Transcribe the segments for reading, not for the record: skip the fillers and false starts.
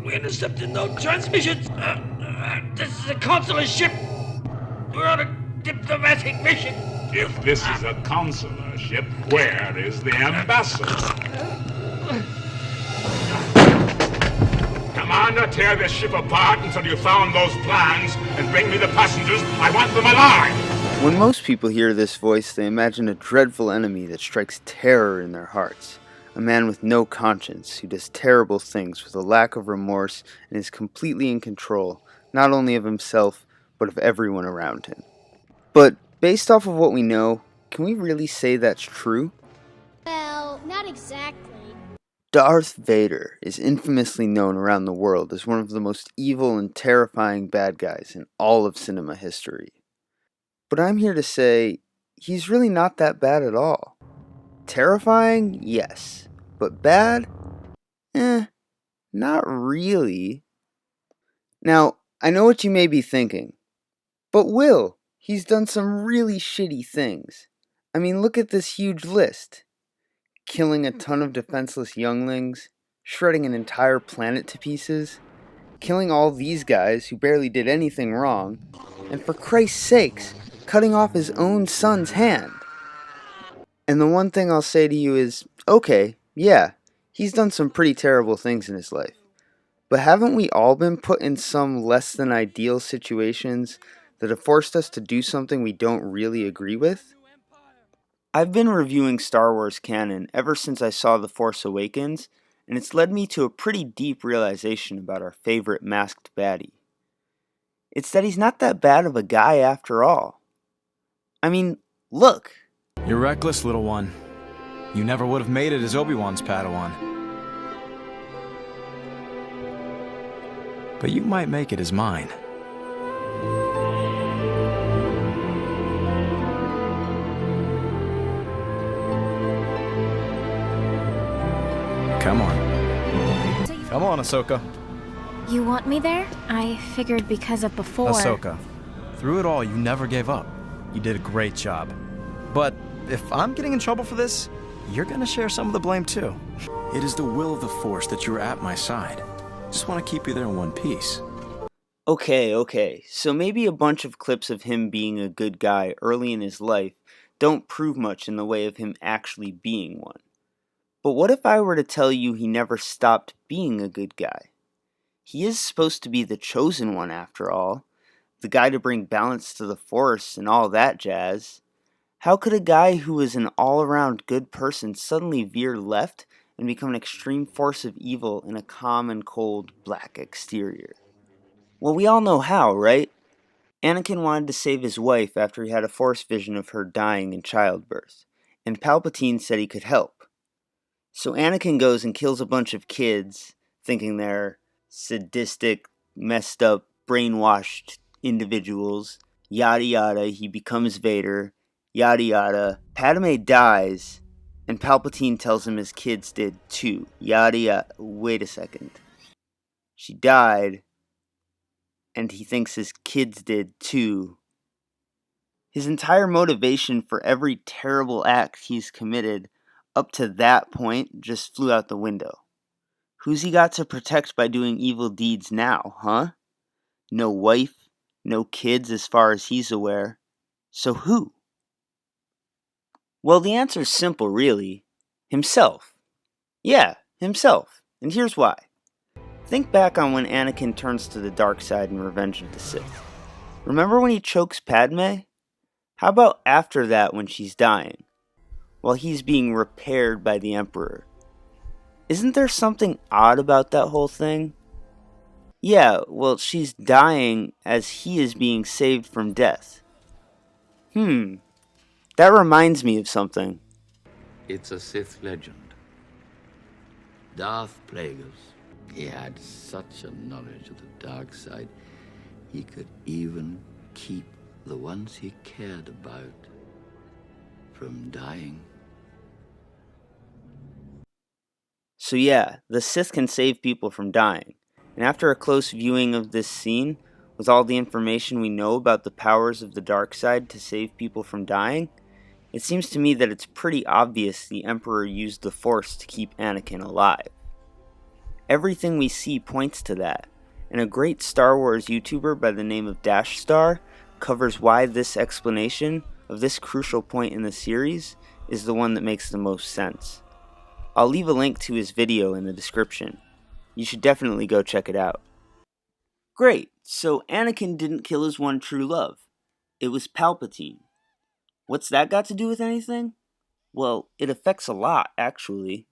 We intercepted no transmissions. This is a consular ship. We're on a diplomatic mission. If this is a consular ship, where is the ambassador? Commander, tear this ship apart until you found those plans and bring me the passengers. I want them alive! When most people hear this voice, they imagine a dreadful enemy that strikes terror in their hearts. A man with no conscience who does terrible things with a lack of remorse and is completely in control, not only of himself, but of everyone around him. But based off of what we know, can we really say that's true? Well, not exactly. Darth Vader is infamously known around the world as one of the most evil and terrifying bad guys in all of cinema history. But I'm here to say, he's really not that bad at all. Terrifying? Yes. But bad? Not really. Now, I know what you may be thinking. But Will, he's done some really shitty things. I mean, look at this huge list. Killing a ton of defenseless younglings, shredding an entire planet to pieces, killing all these guys who barely did anything wrong, and for Christ's sakes, cutting off his own son's hand. And the one thing I'll say to you is, okay, yeah, he's done some pretty terrible things in his life. But haven't we all been put in some less than ideal situations that have forced us to do something we don't really agree with? I've been reviewing Star Wars canon ever since I saw The Force Awakens, and it's led me to a pretty deep realization about our favorite masked baddie. It's that he's not that bad of a guy after all. I mean, look. You're reckless, little one. You never would have made it as Obi-Wan's Padawan. But you might make it as mine. Come on. Come on, Ahsoka. You want me there? I figured because of before. Ahsoka, through it all, you never gave up. You did a great job. But if I'm getting in trouble for this, you're gonna share some of the blame too. It is the will of the Force that you're at my side. Just want to keep you there in one piece. Okay, so maybe a bunch of clips of him being a good guy early in his life don't prove much in the way of him actually being one. But what if I were to tell you he never stopped being a good guy? He is supposed to be the chosen one after all, the guy to bring balance to the Force and all that jazz. How could a guy who was an all-around good person suddenly veer left and become an extreme force of evil in a calm and cold black exterior? Well, we all know how, right? Anakin wanted to save his wife after he had a Force vision of her dying in childbirth, and Palpatine said he could help. So Anakin goes and kills a bunch of kids, thinking they're sadistic, messed up, brainwashed individuals. Yada yada, he becomes Vader. Yada yada. Padme dies, and Palpatine tells him his kids did too. Yada yada. Wait a second. She died, and he thinks his kids did too. His entire motivation for every terrible act he's committed up to that point just flew out the window. Who's he got to protect by doing evil deeds now, huh? No wife, no kids as far as he's aware. So who? Well, the answer's simple, really. Himself. Yeah, himself. And here's why. Think back on when Anakin turns to the dark side in Revenge of the Sith. Remember when he chokes Padme? How about after that when she's dying? While he's being repaired by the Emperor. Isn't there something odd about that whole thing? Yeah, well, she's dying as he is being saved from death. That reminds me of something. It's a Sith legend. Darth Plagueis. He had such a knowledge of the dark side, he could even keep the ones he cared about from dying. So yeah, the Sith can save people from dying. And after a close viewing of this scene, with all the information we know about the powers of the dark side to save people from dying, it seems to me that it's pretty obvious the Emperor used the Force to keep Anakin alive. Everything we see points to that, and a great Star Wars YouTuber by the name of Dash Star covers why this explanation of this crucial point in the series is the one that makes the most sense. I'll leave a link to his video in the description. You should definitely go check it out. Great, so Anakin didn't kill his one true love. It was Palpatine. What's that got to do with anything? Well, it affects a lot, actually.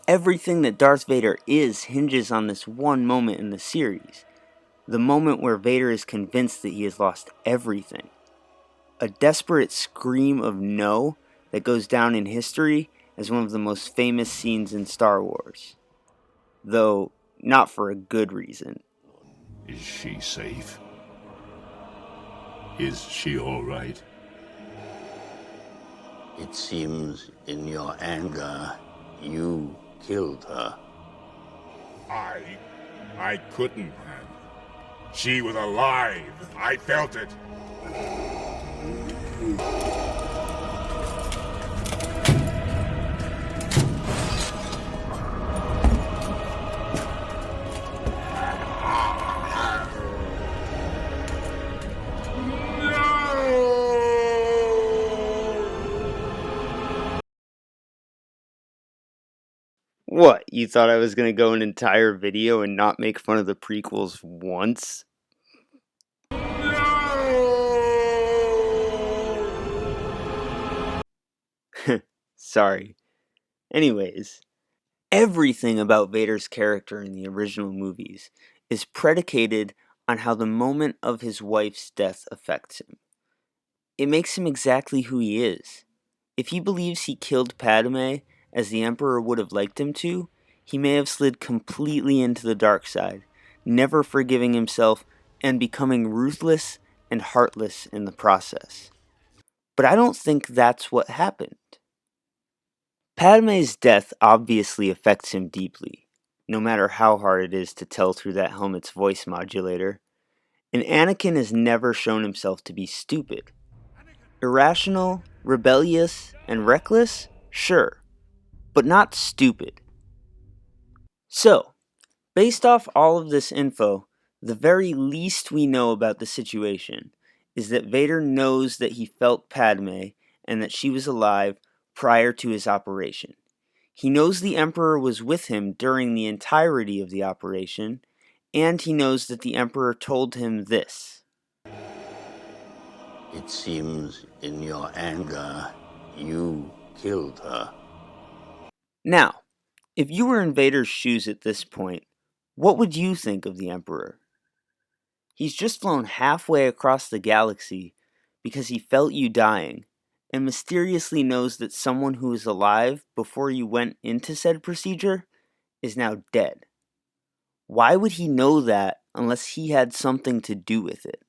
Everything that Darth Vader is hinges on this one moment in the series. The moment where Vader is convinced that he has lost everything. A desperate scream of no that goes down in history as one of the most famous scenes in Star Wars. Though, not for a good reason. Is she safe? Is she all right? It seems in your anger, you killed her. I couldn't have. She was alive. I felt it. What, you thought I was gonna go an entire video and not make fun of the prequels once? Sorry. Anyways, everything about Vader's character in the original movies is predicated on how the moment of his wife's death affects him. It makes him exactly who he is. If he believes he killed Padme as the Emperor would have liked him to, he may have slid completely into the dark side, never forgiving himself and becoming ruthless and heartless in the process. But I don't think that's what happened. Padme's death obviously affects him deeply, no matter how hard it is to tell through that helmet's voice modulator. And Anakin has never shown himself to be stupid. Irrational, rebellious, and reckless? Sure. But not stupid. So, based off all of this info, the very least we know about the situation is that Vader knows that he felt Padme and that she was alive prior to his operation. He knows the Emperor was with him during the entirety of the operation, and he knows that the Emperor told him this. It seems in your anger, you killed her. Now, if you were in Vader's shoes at this point, what would you think of the Emperor? He's just flown halfway across the galaxy because he felt you dying, and mysteriously knows that someone who was alive before you went into said procedure is now dead. Why would he know that unless he had something to do with it?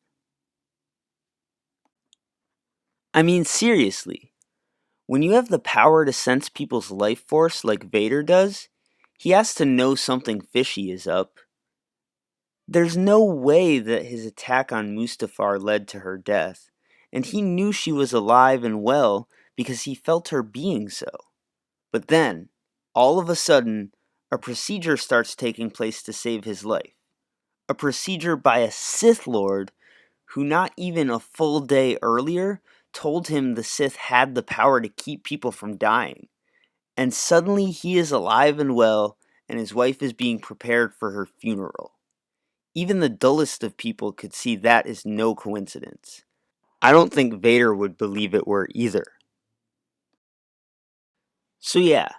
I mean, seriously, when you have the power to sense people's life force like Vader does, he has to know something fishy is up. There's no way that his attack on Mustafar led to her death, and he knew she was alive and well because he felt her being so. But then, all of a sudden, a procedure starts taking place to save his life. A procedure by a Sith Lord who not even a full day earlier told him the Sith had the power to keep people from dying. And suddenly he is alive and well, and his wife is being prepared for her funeral. Even the dullest of people could see that is no coincidence. I don't think Vader would believe it were either. So yeah,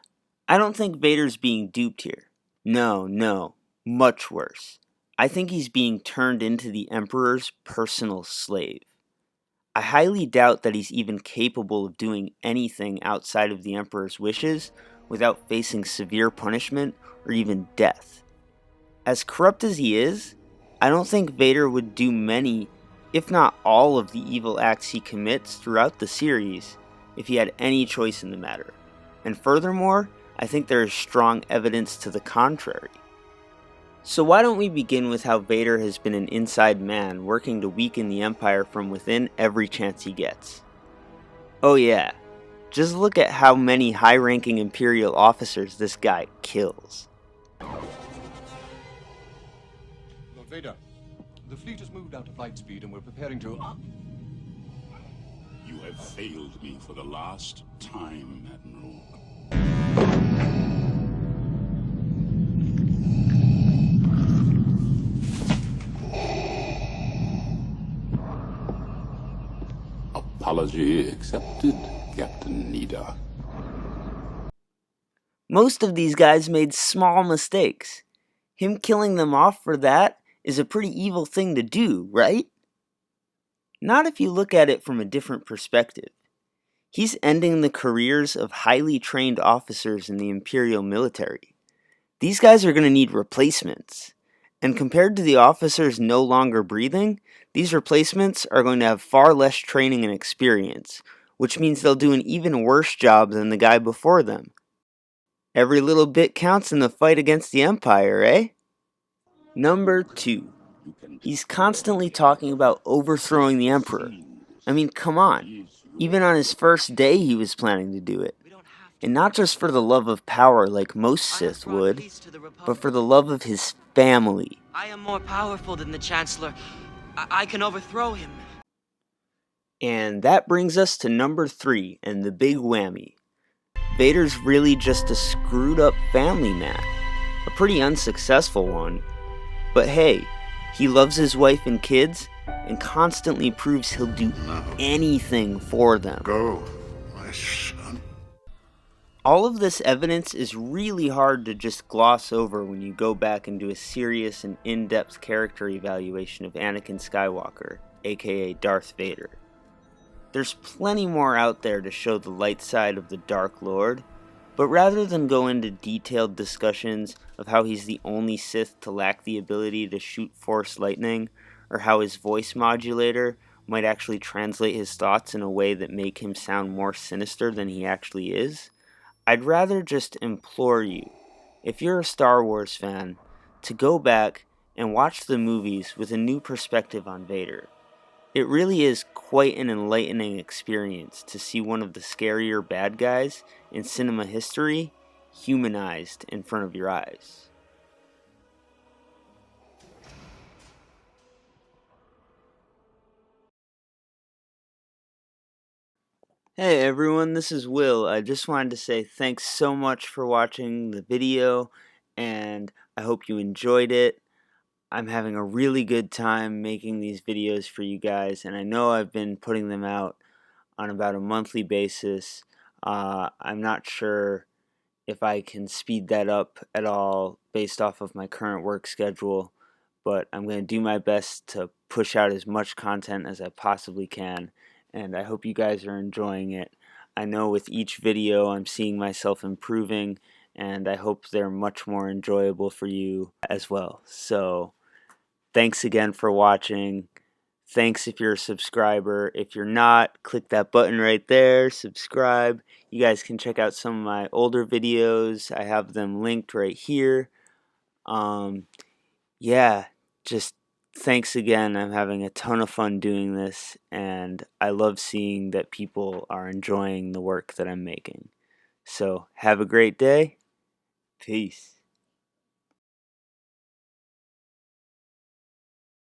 I don't think Vader's being duped here. No, much worse. I think he's being turned into the Emperor's personal slave. I highly doubt that he's even capable of doing anything outside of the Emperor's wishes without facing severe punishment or even death. As corrupt as he is, I don't think Vader would do many, if not all, of the evil acts he commits throughout the series if he had any choice in the matter. And furthermore, I think there is strong evidence to the contrary. So why don't we begin with how Vader has been an inside man working to weaken the Empire from within every chance he gets. Oh yeah, just look at how many high-ranking Imperial officers this guy kills. Lord Vader, the fleet has moved out of light speed and we're preparing to... You have failed me for the last time, Admiral. Apology accepted, Captain Nida. Most of these guys made small mistakes. Him killing them off for that is a pretty evil thing to do, right? Not if you look at it from a different perspective. He's ending the careers of highly trained officers in the Imperial military. These guys are going to need replacements. And compared to the officers no longer breathing, these replacements are going to have far less training and experience, which means they'll do an even worse job than the guy before them. Every little bit counts in the fight against the Empire, eh? Number 2. He's constantly talking about overthrowing the Emperor. I mean, come on. Even on his first day he was planning to do it. And not just for the love of power like most Sith would, but for the love of his family. I am more powerful than the Chancellor. I can overthrow him. And that brings us to number 3 and the big whammy. Vader's really just a screwed up family man. A pretty unsuccessful one. But hey, he loves his wife and kids and constantly proves he'll do anything for them. Go, my son. All of this evidence is really hard to just gloss over when you go back and do a serious and in-depth character evaluation of Anakin Skywalker, aka Darth Vader. There's plenty more out there to show the light side of the Dark Lord, but rather than go into detailed discussions of how he's the only Sith to lack the ability to shoot Force lightning, or how his voice modulator might actually translate his thoughts in a way that make him sound more sinister than he actually is, I'd rather just implore you, if you're a Star Wars fan, to go back and watch the movies with a new perspective on Vader. It really is quite an enlightening experience to see one of the scarier bad guys in cinema history humanized in front of your eyes. Hey everyone, this is Will. I just wanted to say thanks so much for watching the video, and I hope you enjoyed it. I'm having a really good time making these videos for you guys, and I know I've been putting them out on about a monthly basis. I'm not sure if I can speed that up at all based off of my current work schedule, but I'm going to do my best to push out as much content as I possibly can, and I hope you guys are enjoying it. I know with each video I'm seeing myself improving, and I hope they're much more enjoyable for you as well. So thanks again for watching. Thanks if you're a subscriber. If you're not, click that button right there, subscribe. You guys can check out some of my older videos. I have them linked right here. Yeah, just thanks again. I'm having a ton of fun doing this, and I love seeing that people are enjoying the work that I'm making. So have a great day. Peace.